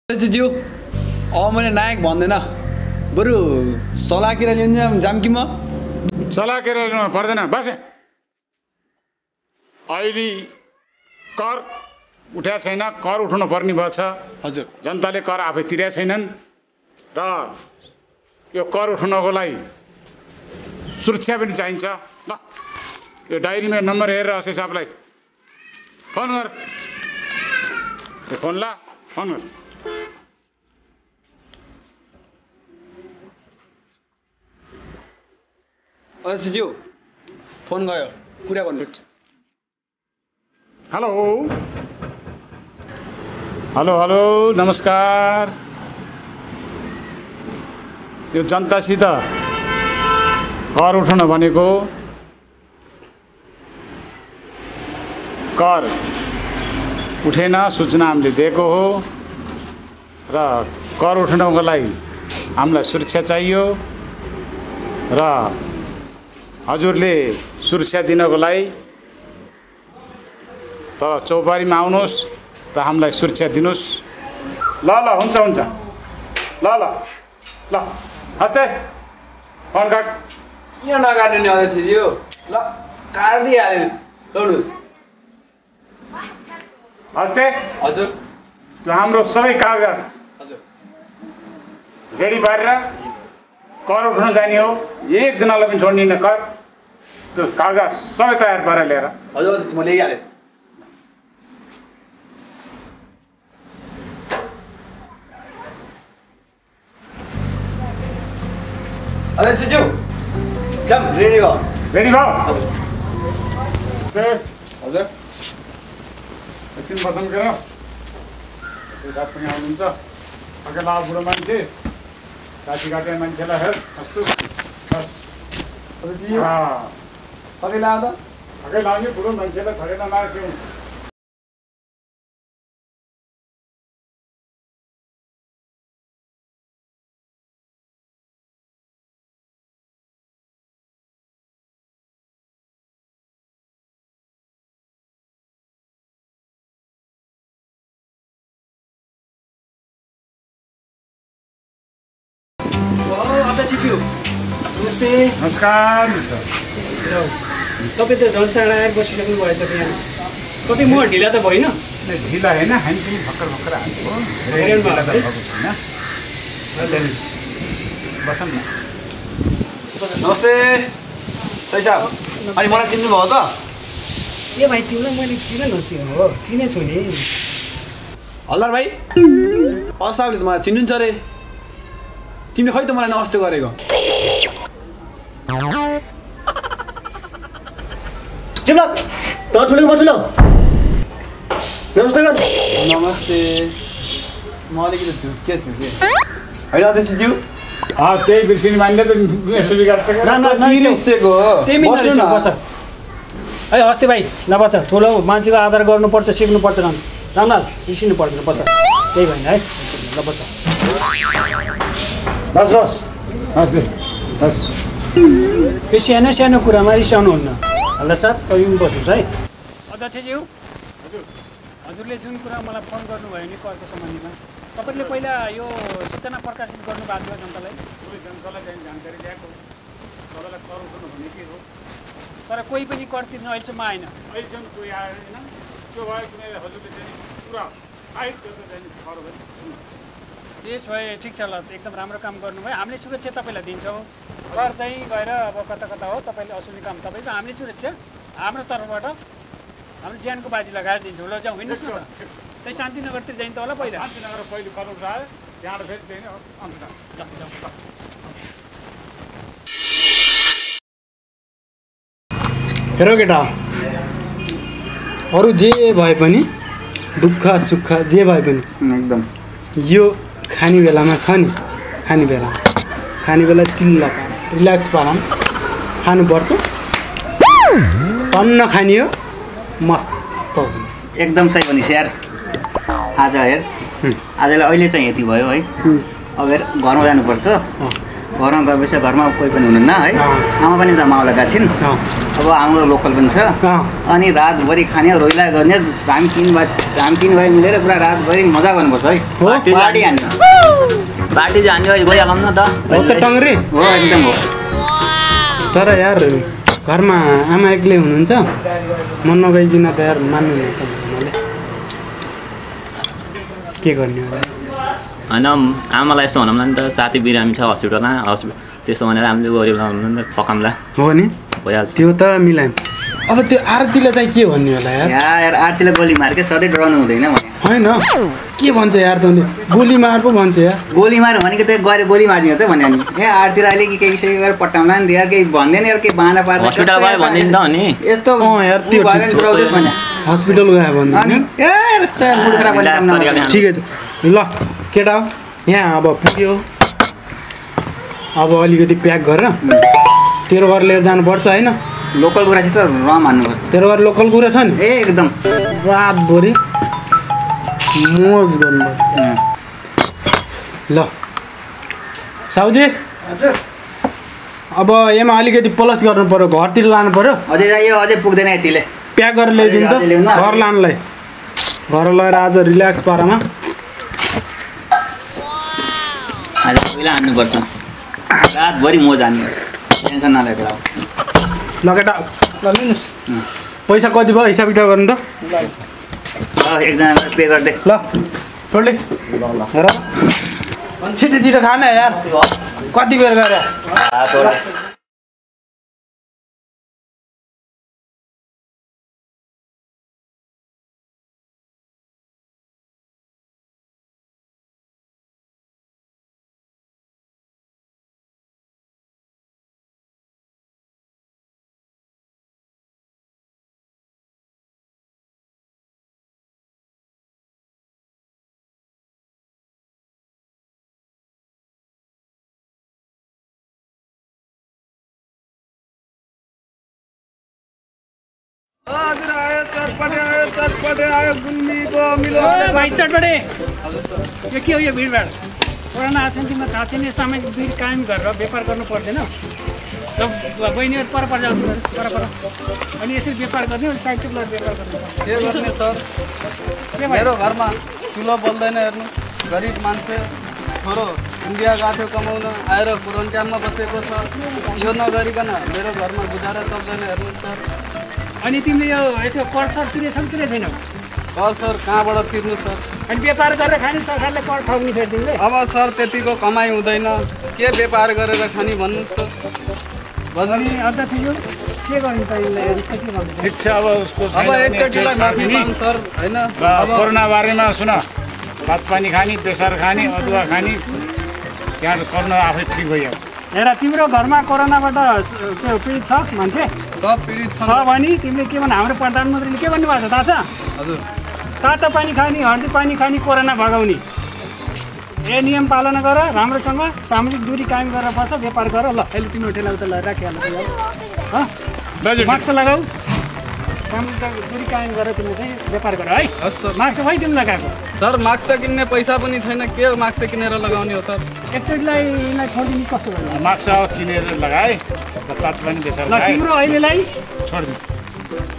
ज्यू मैले नायक भन्दैन बरु सलाकेर लिन्छ जाम कि म सलाकेर लिनु पर्दैन बस अहिले कर उठाएको छैन कर उठाउनु पर्ने भएको छ हजुर जनताले कर आफै तिरेका छैनन् र यो कर उठाउनको लागि सुरक्षा पनि चाहिन्छ ल यो डायरीमा नम्बर हेरेर असै साहबलाई फोन गर फोन ला फोन गर ज्यू फोन गयो कुरा भन्नु हेलो हेलो हेलो नमस्कार यो जनतासित कर उठाउन भनेको कर उठेन सूचना हामीले दिएको हो र कर उठाउनको लागि हामीलाई सुरक्षा चाहियो र हजुरले सुरक्षा दिनको लागि तर चौबारीमा आउनुहोस् र हामीलाई सुरक्षा दिनुहोस् ल ल हुन्छ हुन्छ ल ल ल हस्ते फोन काट किन नकाट्नु नि अध्यक्षज्यू ल काटिदिइहाल्यो ल्याउनुहोस् हस्ते हजुर त्यो हाम्रो सबै कागजात हजुर रेडी पारेर कर उठाउन जाने हो एकजनालाई पनि छोड्दिनँ कर त्यो कागजात सबै तयार पारेर ल्याएर हजुर हजुर म ल्याइहालेँ अध्यक्षज्यू जाम रेडी भयो रेडी भयो हजुर एकछिन बसन गर यसो साथ पनि आउनुहुन्छ अकेला बुढो मान्छे साथी काटे मान्छेलाई हेर कस्तो बस अध्यक्षज्यू कति लाग्यो त थकै लाग्यो बुढो मान्छेलाई थकेन लाग्यो के हुन्छ अध्यक्षज्यू नमस्ते नमस्कार तपाईँ त झन् चाँडा आएर बसिसक्नु भएछ त्यहाँ कतै म ढिला त भइन ढिला होइन हामी पनि भर्खर भर्खर हालेको धेरै ढिला त भएको छैन बसौँ न नमस्ते पैसा अनि मलाई चिन्नु भयो त ए भाइ तिमीलाई मैले किन नचिने हो चिनेछु नि हल्दार भाइ असाबले त मलाई चिन्नुहुन्छ अरे तिमीले खै त मलाई नमस्ते गरेको चिम्ला त ठुलो बठुलो नमस्ते गर नमस्ते म अलिकति झुक्के छु के होइन अध्यक्षज्यू त्यही बिर्सिने मान्ने त यसो बिगार्छ तिर्सेको त्यही मिनट बस है हस्ते भाइ नबस ठुलो मान्छेको आदर गर्नुपर्छ सिक्नुपर्छ रामलाल बिर्सिनु पर्दैन बस त्यही भएन है ल बस बस बस हस्ते बस यो सानो सानो कुरामा रिसाउनुहुन्न हल्ला साथ तपाईँ बस्नुहोस् है अध्यक्षज्यू हजुरले जुन कुरा मलाई फोन गर्नुभयो नि करको सम्बन्धमा तपाईँले पहिला यो सूचना प्रकाशित गर्नुभएको थियो जनतालाई जनतालाई चाहिँ जानकारी दिएको सबैलाई कर उठाउनु भने के हो तर कोही पनि कर तिर्न अहिलेसम्म आएन अहिलेसम्म कोही आएन त्यो भयो किनभने हजुरले चाहिँ पुरा टाइट गरेर चाहिँ कर भयो सुन्नु त्यस भए ठिक छ ल एकदम राम्रो काम गर्नुभयो हामीले सुरक्षा तपाईँलाई दिन्छौँ कर चाहिँ गएर अब कता कता हो तपाईँले असुली काम तपाईँको हामीले सुरक्षा हाम्रो तर्फबाट हामीले ज्यानको बाजी लगाएर दिन्छौँ ल जाउँ हिँड्नुहोस् न त त्यही शान्तिनगरतिर जाइन्छ होला पहिला शान्तिनगर पहिले कर उठायो त्यहाँबाट फेरि चाहिँ अन्त जान्छ ल जाउँ हेर केटा अरू जे भए पनि दुःख सुख जे भए पनि एकदम यो खाने बेलामा खाने बेला चिल्ला रिल्याक्स पारा खानुपर्छ टन्न खाने हो मस्त एकदम सही भनिस् यार आज हेर आजलाई अहिले चाहिँ यति भयो है अब हेर घरमा जानुपर्छ घरमा गएपछि घरमा कोही पनि हुनुहुन्न है आमा पनि त माउलाई गएको छिन् अब हाम्रो लोकल पनि छ अनि रातभरि खाने रोइला गर्ने हामी तीन भाइ मिलेर पुरा रातभरि मजा गर्नुपर्छ है पार्टी हान्नु पार्टी चाहिँ हान्यो गइहालौँ न त हो त टङ्ग्री हो एकदम हो तर यार घरमा आमा एक्लै हुनुहुन्छ म नगइकन त यार मान्नु त मलाई के गर्ने होला होइन आमालाई यसो भनौँ न त साथी बिरामी छ हस्पिटलमा त्यसो भनेर हामीले गऱ्यो भने पकाउँला हो नि भइहाल्छ त्यो त मिलायौँ अब त्यो आरतीलाई चाहिँ के भन्ने होला यार यार आरतीलाई गोली मार्के सधैँ डराउनु हुँदैन भने होइन के भन्छ यार त गोली मार पो भन्छ यार गोली मार भनेको त गएर गोली मार्ने हो त भने नि ए आरती राईले कि केही सही गरेर पट्टाउला नि यार केही भन्दैन यार केही बाँधा पार्दा हस्पिटल गयो भनिदिनु त नि यस्तो यार त्यो हस्पिटल गयो भने ठिकै छ ल केटा यहाँ अब पुग्यो अब अलिकति प्याक गरेर तेरो गरेर लिएर जानुपर्छ होइन लोकल कुरासित रम हान्नुपर्छ तेरो गरेर लोकल कुरा छ नि ए एकदम रातभरि मोज गर्नुपर्छ ल साउजी अब यसमा अलिकति प्लस गर्नु पर्यो घरतिर लानु पर्यो अझै यो अझै पुग्दैन यतिले प्याक गरेर ल्याइदिनु त घर लानुलाई घर लगेर आज रिल्याक्स पारामा आज पहिला हान्नुपर्छ रातभरि मोज हान्ने टेन्सन नलिएको ल केटा ल लिनुहोस् पैसा कति भयो हिसाब किताब गर्नु त एकजनालाई पे गरिदे ल टोल्टे हेर छिटो छिटो खान यार कति बेर गएर भाइ चटपटे यो के हो यो भिडभाड कोरोना आएको छैन तिमीलाई थाहा छैन यो सामाजिक दूरी कायम गरेर व्यापार गर्नु पर्दैन र बहिनीहरू पर जानु पर अनि यसरी व्यापार गर्ने अनि साहित्यिक व्यापार गर्नु के गर्ने सर मेरो घरमा चुलो बल्दैन हेर्नु गरिब मान्छे छोरो इन्डिया गएको थियो कमाउन आएर क्वारेन्टाइनमा बसेको छ यो नगरिकन मेरो घरमा गुजारा चल्दैन हेर्नु सर अनि तिमीले यो यसो कर सर तिरेछौ छैनौ सर कहाँबाट तिर्नु सर अनि व्यापार गरेर खाने सरकारले कर ठग्ने फेरि तिमीले अब सर त्यतिको कमाइ हुँदैन के व्यापार गरेर खाने भन्नुहोस् त अनि अध्यक्षज्यू के गर्नु त ठिक छ अब उसको अब एकचोटिलाई माफी माग्नु सर होइन अब कोरोना बारेमा सुन भात पानी खाने बेसार खाने अदुवा खाने त्यहाँ कोरोना आफै ठिक भइहाल्छ हेर तिम्रो घरमा कोरोनाबाट त्यो पीडित छ मान्छे सब पीडित छ भने तिमीले के भन्नु हाम्रो प्रधानमन्त्रीले के भन्नुभएको छ थाहा छ हजुर तातो पानी खाने हर्दी पानी खाने कोरोना भगाउने ए नियम पालना गर राम्रोसँग सामाजिक दूरी कायम गरेर बस व्यापार गर ल अहिले तिम्रो ठेला उता राखिहाल्नु मास्क लगाऊ सामाजिक दूरी कायम गरेर तिमीले चाहिँ व्यापार गर है मास्क खै तिमीलाई लगाएको सर मास्क किन्ने पैसा पनि छैन के मास्क किनेर लगाउने हो सर एकचोटिलाई यिनलाई छोडिदिने कस्तो गर्नु मास्क किनेर लगाए तातो पानी बेसार ल तिम्रो अहिलेलाई छोडिदिनु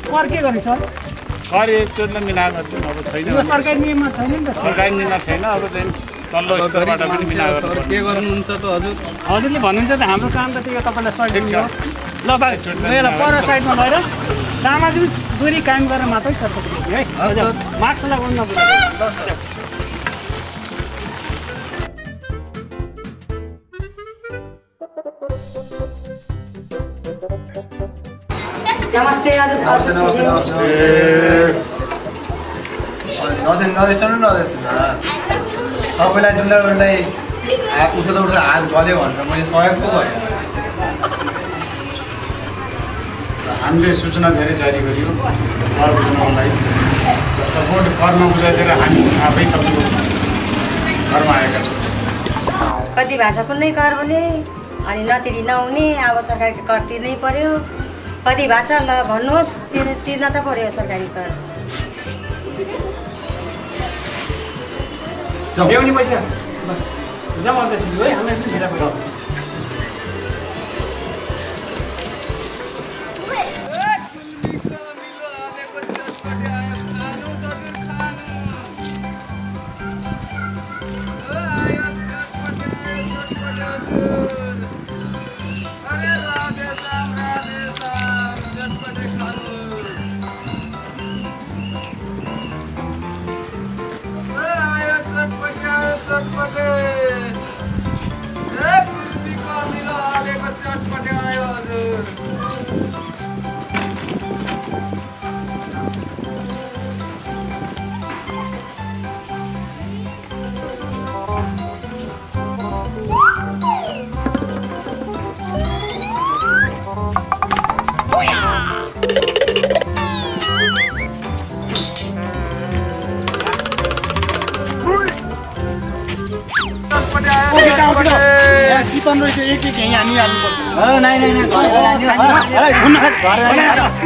कर के गर्ने सर कर एकचोटिलाई मिलाएर गरिदिउँ अब छैन यो सरकारी नियममा छैन नि त सरकारी नियममा छैन अब चाहिँ तल्लो स्तरबाट पनि मिलाएर के गर्नुहुन्छ त हजुर हजुरले भन्नुहुन्छ त हाम्रो काम त त्यो तपाईँलाई सहयोग छ ल भाइ ल पर साइडमा गएर सामाजिक दूरी कायम गरेर मात्रै छ तपाईँले है मास्क लगाउनु नभए नमस्ते नमस्ते नमस्ते तपाईँलाई डुन्डालाई उठ्दा उठ्दा हात गल्यो भनेर मैले सहयोग पो गरेँ हामीले सूचना धेरै जारी गरियो कर बुझाउनलाई कर नबुझाइदिएर हामी आफै तपाईँको घरमा आएका छौँ कति भाषा कुनै कर भने अनि नतिरी नहुने अब सरकारको कर तिर्नै पर्यो कति भाषा ल भन्नुहोस् तिर्न त पर्यो सरकारी कर ल्याउने पैसा जम्मा है हामीलाई त्यो एक यहीँ हानिहाल्नु पर्छ नाइ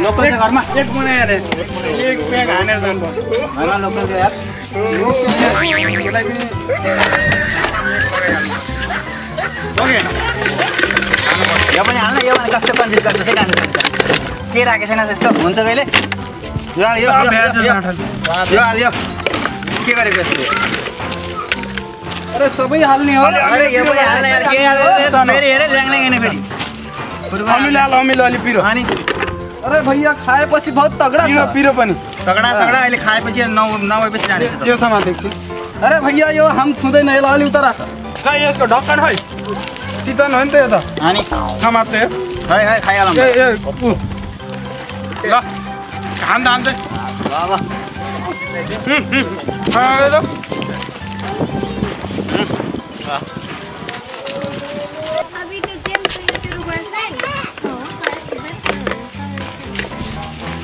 लोकल घरमा एक बनाएर एक प्याक हानेर जानुपर्छ घरमा लोकल यार ओके यो पनि हाल्न यो भने कस्तो कन्फ्युज गर्छ चाहिँ काट्नु के राखेको छैन जस्तो हुन्छ कहिले यो के गरेको यस्तो अरे सबै हाल्ने हो अरे यो पनि हाल्न यार के फेरि हेरे ल्याङ हैन फेरि अमिलो अलि पिरो अनि अरे भैया खाएपछि बहुत तगडा छ पिरो पनि तगडा अहिले खाएपछि 9 बजे जाने छ त्यो समा देख्छु अरे भैया यो हम छुँदैन यसलाई अलि उता राख खै यसको ढक्कन खै शीतल हो नि त यो त अनि समात्छ यो है खाइहालौँ ल घाम धाम चाहिँ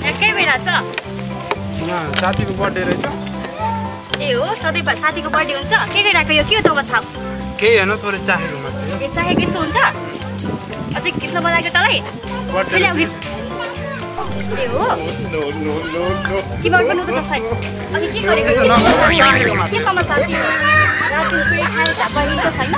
एकै बेला छ साथीको बर्थडे रहेछ ए हो सधैँ साथीको बर्थडे हुन्छ के गरिरहेको यो के हो तब छाप केही हेर्नु थोरै चाहेको मात्रै ए चाहेको यस्तो हुन्छ अझै खिच्न बनाएको तँलाई ए हो किबाट बनाउँछ साइड अनि के गरेको के समस्या छ राति फेरि खाएर झापा लिन्छ छैन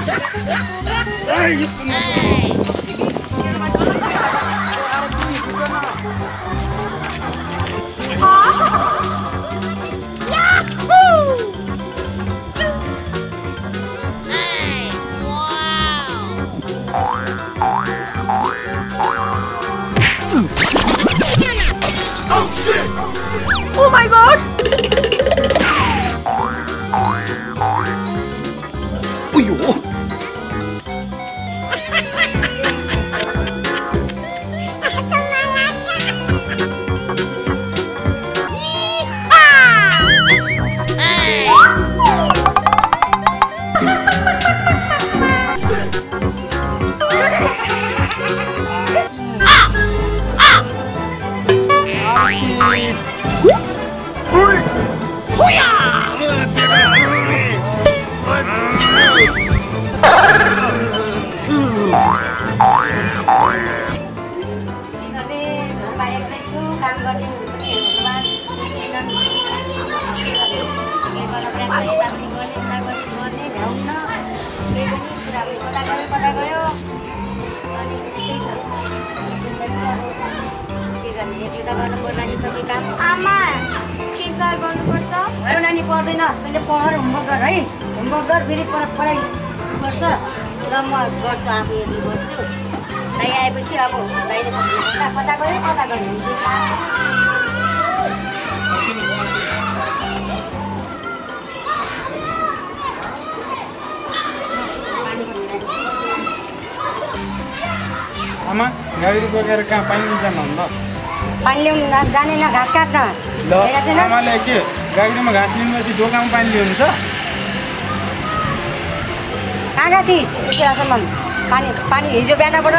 Oh my god! आमा के गर्नुपर्छ नानी पर्दैन तैँले पढ होमवर्क गर है होमवर्क गर फेरि पढाइ गर्छ र म गर्छु आफू यदि गर्छु दाइ आएपछि अब दाइले कता गयो आमा गाडी बोकेर कहाँ पानी जान भन्दा पानी ल्याउनु जानेन घाँस काट्न ल आमाले के गाडीमा घाँस लिनुपछि ढोकामा पानी ल्याउनु छ कहाँ गएको थिइस् यति बेलासम्म पानी हिजो बिहानबाट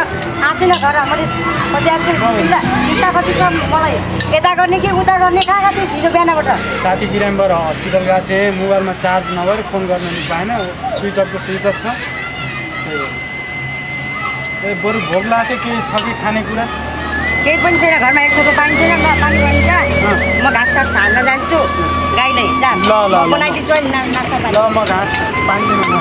आँचेन घर मैले चिन्ता कति छ मलाई यता गर्ने कि उता गर्ने कहाँ गएको थिइस् हिजो बिहानबाट साथी बिरामबाट हस्पिटल गएको थिएँ मोबाइलमा चार्ज नभएर फोन गर्न नि पाएन स्विच अफ छ ए बरु भोक लाग्थ्यो केही छ कि खानेकुरा केही पनि छैन घरमा एक थोको पानी छैन म पानी बनिन्छ म घाँस सास हाल्न जान्छु गाईलाई बनाइदिन्छु अहिले नास्ता ल म घाँस पानी दिनु